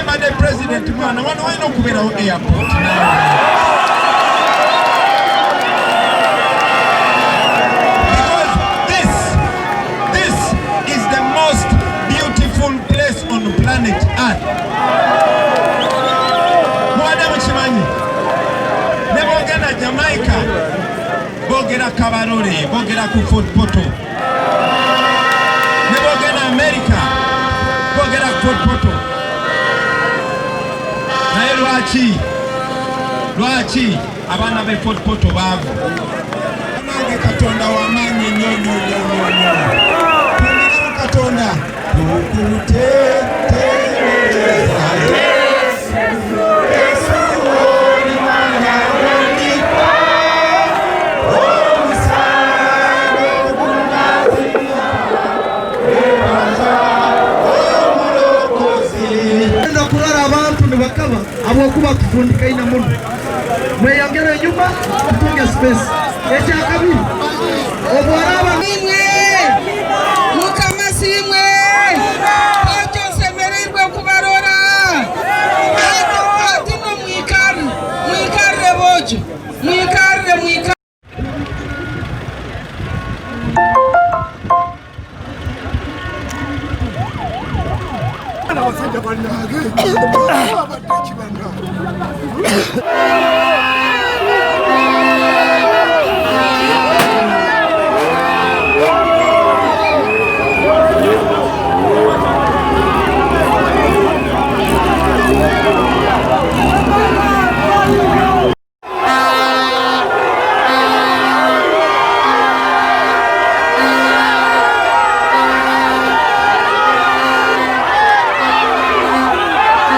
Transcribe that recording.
the president mwana wano walina okubeerawo airport because this is the most beautiful place on planet Earth. Mwana mukimanyi ne boogera Jamaica boogera Kabarole boogera ku Fort Portal ne boogera America boogera ku Fort Portal. Naye lwaki abaana b'e Fort Portal baavu? Nange Katonda w'amaanyi nnyo tungiramu Katonda tukutetereza Yesu oli mwana w'Omulika omusango gunazira ebaza omulokozi okulala abantu ne bakaba ab'okuba kufundika ina muno mweyongera enyuma tutunge space ekyakabiri obwalaba Mukama simwe ojo semerirwe kubarora atino mwikarre bojo mwikarre abasajja bannange abadde kibanga